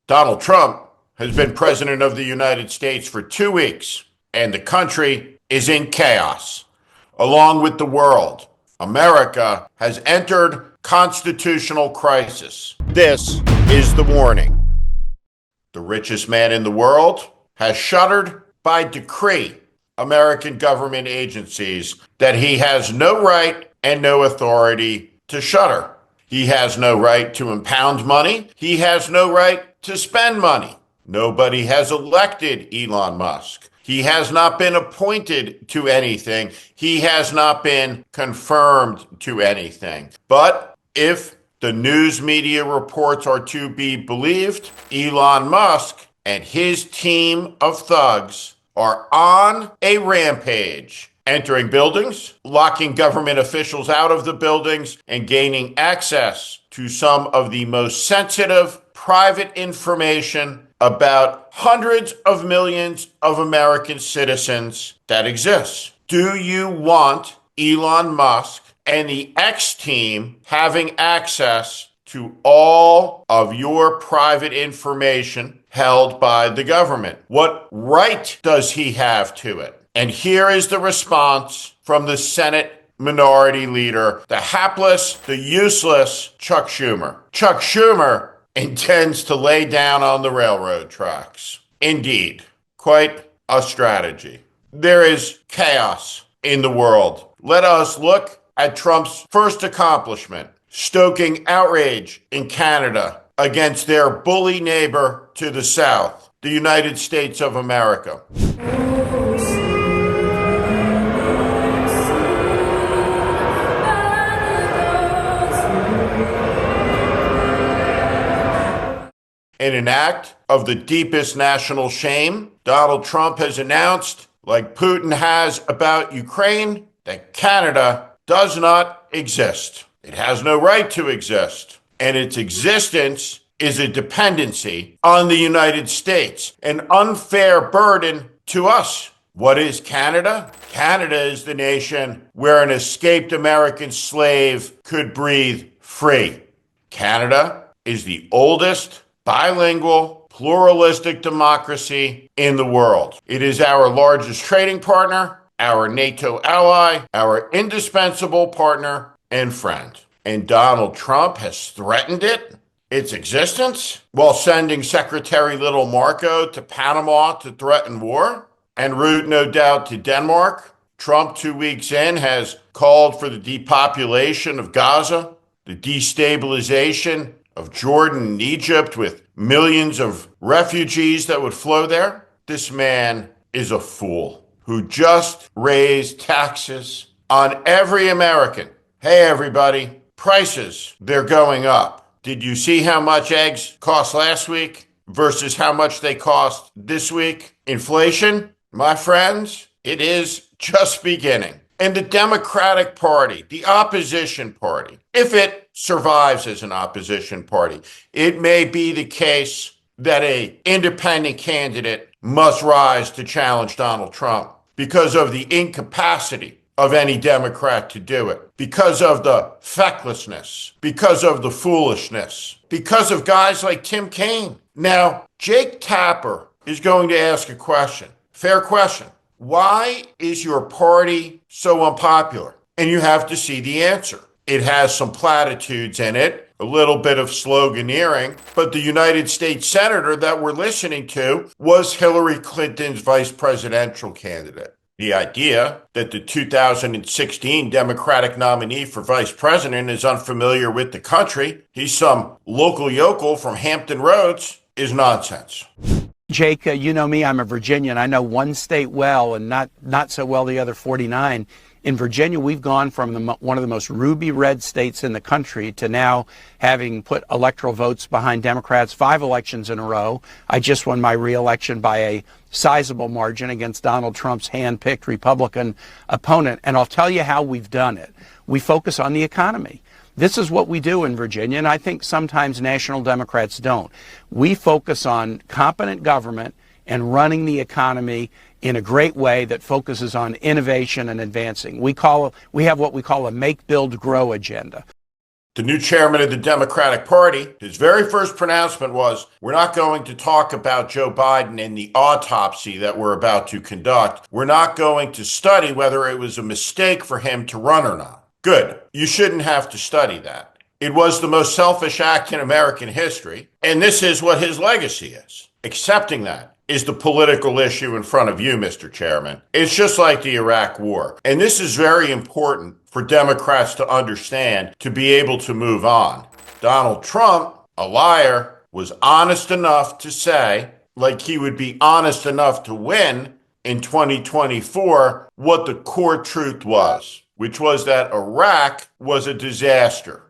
Donald Trump has been president of the United States for 2 weeks, and the country is in chaos. Along with the world, America has entered constitutional crisis. This is the warning. The richest man in the world has shuttered by decree American government agencies that he has no right and no authority to shutter. He has no right to impound money. He has no right to spend money. Nobody has elected Elon Musk. He has not been appointed to anything. He has not been confirmed to anything. But if the news media reports are to be believed, Elon Musk and his team of thugs are on a rampage, entering buildings, locking government officials out of the buildings, and gaining access to some of the most sensitive private information about hundreds of millions of American citizens that exists. Do you want Elon Musk and the X team having access to all of your private information held by the government? What right does he have to it? And here is the response from the Senate Minority Leader, the hapless, the useless Chuck Schumer. Chuck Schumer intends to lay down on the railroad tracks. Indeed, quite a strategy. There is chaos in the world. Let us look at Trump's first accomplishment, stoking outrage in Canada against their bully neighbor to the south, the United States of America. In an act of the deepest national shame, Donald Trump has announced, like Putin has about Ukraine, that Canada does not exist. It has no right to exist. And its existence is a dependency on the United States, an unfair burden to us. What is Canada? Canada is the nation where an escaped American slave could breathe free. Canada is the oldest bilingual, pluralistic democracy in the world. It is our largest trading partner, our NATO ally, our indispensable partner and friend. And Donald Trump has threatened its existence, while sending Secretary Little Marco to Panama to threaten war, en route, no doubt, to Denmark. Trump, 2 weeks in, has called for the depopulation of Gaza, the destabilization of Jordan and Egypt, with millions of refugees that would flow there. This man is a fool who just raised taxes on every American. Hey, everybody, prices, they're going up. Did you see how much eggs cost last week versus how much they cost this week? Inflation, my friends, it is just beginning. And the Democratic Party, the opposition party, if it survives as an opposition party, it may be the case that an independent candidate must rise to challenge Donald Trump because of the incapacity of any Democrat to do it, because of the fecklessness, because of the foolishness, because of guys like Tim Kaine. Now, Jake Tapper is going to ask a question, fair question. Why is your party so unpopular? And you have to see the answer. It has some platitudes in it, a little bit of sloganeering, but the United States Senator that we're listening to was Hillary Clinton's vice presidential candidate. The idea that the 2016 Democratic nominee for vice president is unfamiliar with the country, he's some local yokel from Hampton Roads, is nonsense. Jake, you know me, I'm a Virginian. I know one state well and not so well the other 49. In Virginia, we've gone from one of the most ruby red states in the country to now having put electoral votes behind Democrats 5 elections in a row. I just won my re-election by a sizable margin against Donald Trump's hand-picked Republican opponent. And I'll tell you how we've done it. We focus on the economy. This is what we do in Virginia, and I think sometimes national Democrats don't. We focus on competent government and running the economy in a great way that focuses on innovation and advancing. We have what we call a make, build, grow agenda. the new chairman of the Democratic Party, his very first pronouncement was, we're not going to talk about Joe Biden and the autopsy that we're about to conduct. We're not going to study whether it was a mistake for him to run or not. Good. You shouldn't have to study that. It was the most selfish act in American history, and this is what his legacy is. Accepting that is the political issue in front of you, Mr. Chairman. It's just like the Iraq War. And this is very important for Democrats to understand to be able to move on. Donald Trump, a liar, was honest enough to say, like he would be honest enough to win in 2024, what the core truth was, which was that Iraq was a disaster.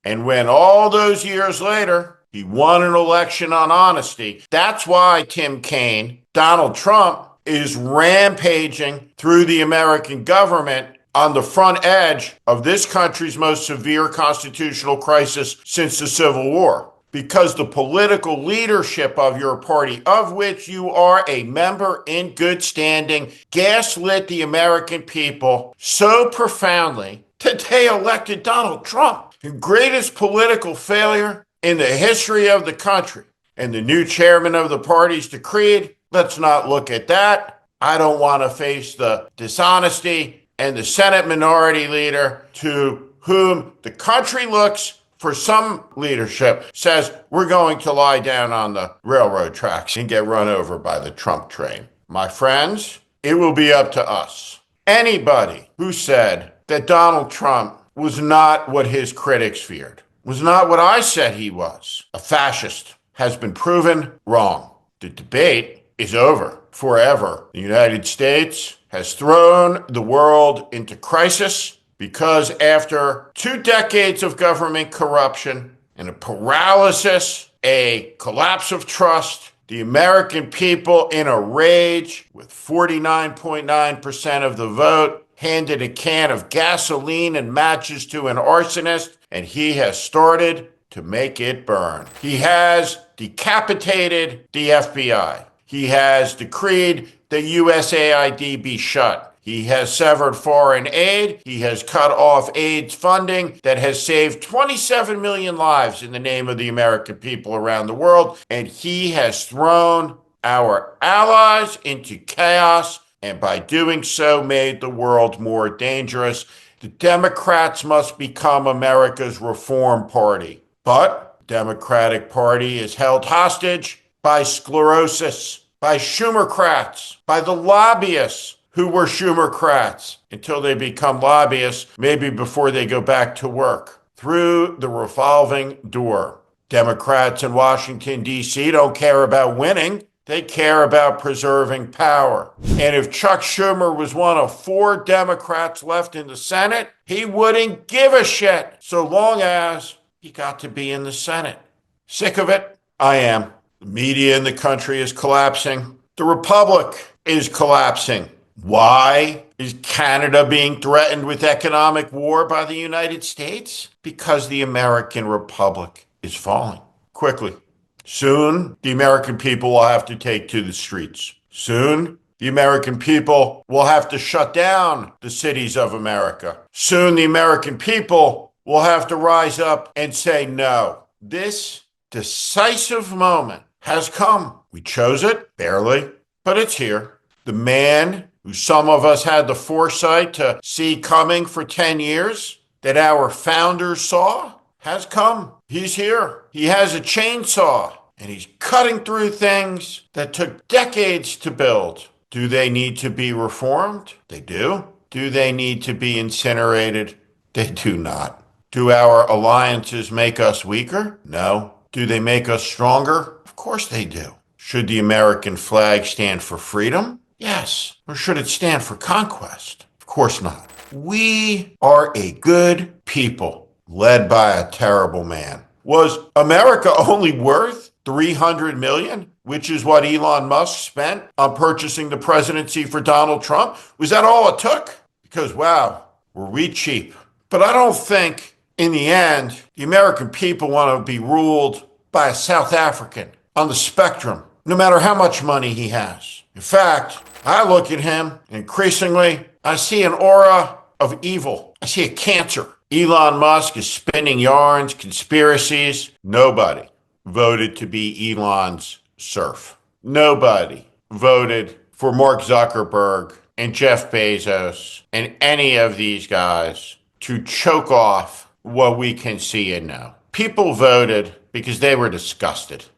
And when all those years later, he won an election on honesty. That's why Tim Kaine, Donald Trump, is rampaging through the American government on the front edge of this country's most severe constitutional crisis since the Civil War. Because the political leadership of your party, of which you are a member in good standing, gaslit the American people so profoundly that they elected Donald Trump, the greatest political failure in the history of the country. And the new chairman of the party's decreed, let's not look at that. I don't want to face the dishonesty. And the Senate minority leader, to whom the country looks for some leadership, says we're going to lie down on the railroad tracks and get run over by the Trump train. My friends, it will be up to us. Anybody who said that Donald Trump was not what his critics feared, was not what I said he was, a fascist, has been proven wrong. The debate is over forever. The United States has thrown the world into crisis because after 2 decades of government corruption and a paralysis, a collapse of trust, the American people in a rage with 49.9% of the vote handed a can of gasoline and matches to an arsonist, and he has started to make it burn. He has decapitated the FBI. He has decreed the USAID be shut. He has severed foreign aid. He has cut off AIDS funding that has saved 27 million lives in the name of the American people around the world. And he has thrown our allies into chaos, and by doing so made the world more dangerous. The Democrats must become America's reform party. But the Democratic Party is held hostage by sclerosis, by Schumercrats, by the lobbyists who were Schumercrats until they become lobbyists, maybe before they go back to work. Through the revolving door. Democrats in Washington, D.C. don't care about winning. They care about preserving power. And if Chuck Schumer was one of 4 Democrats left in the Senate, he wouldn't give a shit so long as he got to be in the Senate. Sick of it? I am. The media in the country is collapsing. The Republic is collapsing. Why is Canada being threatened with economic war by the United States? Because the American Republic is falling quickly. Soon, the American people will have to take to the streets. Soon, the American people will have to shut down the cities of America. Soon, the American people will have to rise up and say no. This decisive moment has come. We chose it, barely, but it's here. The man who some of us had the foresight to see coming for 10 years, that our founders saw, has come. He's here. He has a chainsaw, and he's cutting through things that took decades to build. Do they need to be reformed? They do. Do they need to be incinerated? They do not. Do our alliances make us weaker? No. Do they make us stronger? Of course they do. Should the American flag stand for freedom? Yes. Or should it stand for conquest? Of course not. We are a good people led by a terrible man. Was America only worth $300 million, which is what Elon Musk spent on purchasing the presidency for Donald Trump? Was that all it took? Because, wow, were we cheap? But I don't think, in the end, the American people want to be ruled by a South African on the spectrum, no matter how much money he has. In fact, I look at him, and increasingly, I see an aura of evil. I see a cancer. Elon Musk is spinning yarns, conspiracies. Nobody voted to be Elon's serf. Nobody voted for Mark Zuckerberg and Jeff Bezos and any of these guys to choke off what we can see and know. People voted because they were disgusted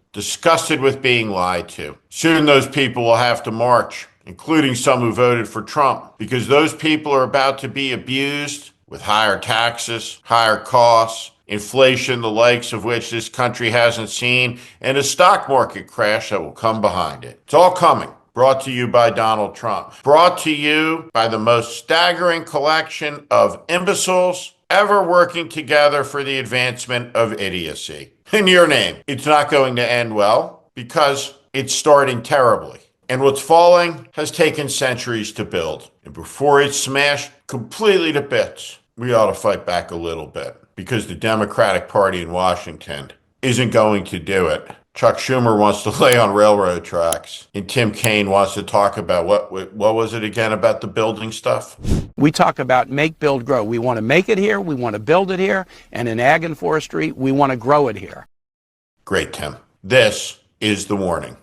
with being lied to. Soon those people will have to march, including some who voted for Trump, because those people are about to be abused with higher taxes, higher costs, inflation, the likes of which this country hasn't seen, and a stock market crash that will come behind it. It's all coming. Brought to you by Donald Trump. Brought to you by the most staggering collection of imbeciles ever working together for the advancement of idiocy. In your name, it's not going to end well because it's starting terribly. And what's falling has taken centuries to build. And before it's smashed completely to bits, we ought to fight back a little bit because the Democratic Party in Washington isn't going to do it. Chuck Schumer wants to lay on railroad tracks, and Tim Kaine wants to talk about what was it again about the building stuff? We talk about make, build, grow. We want to make it here, we want to build it here, and in ag and forestry, we want to grow it here. Great, Tim. This is The Warning.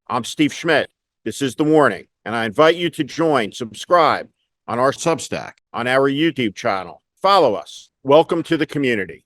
I'm Steve Schmidt. This is The Warning, and I invite you to subscribe on our Substack, on our YouTube channel. Follow us. Welcome to the community.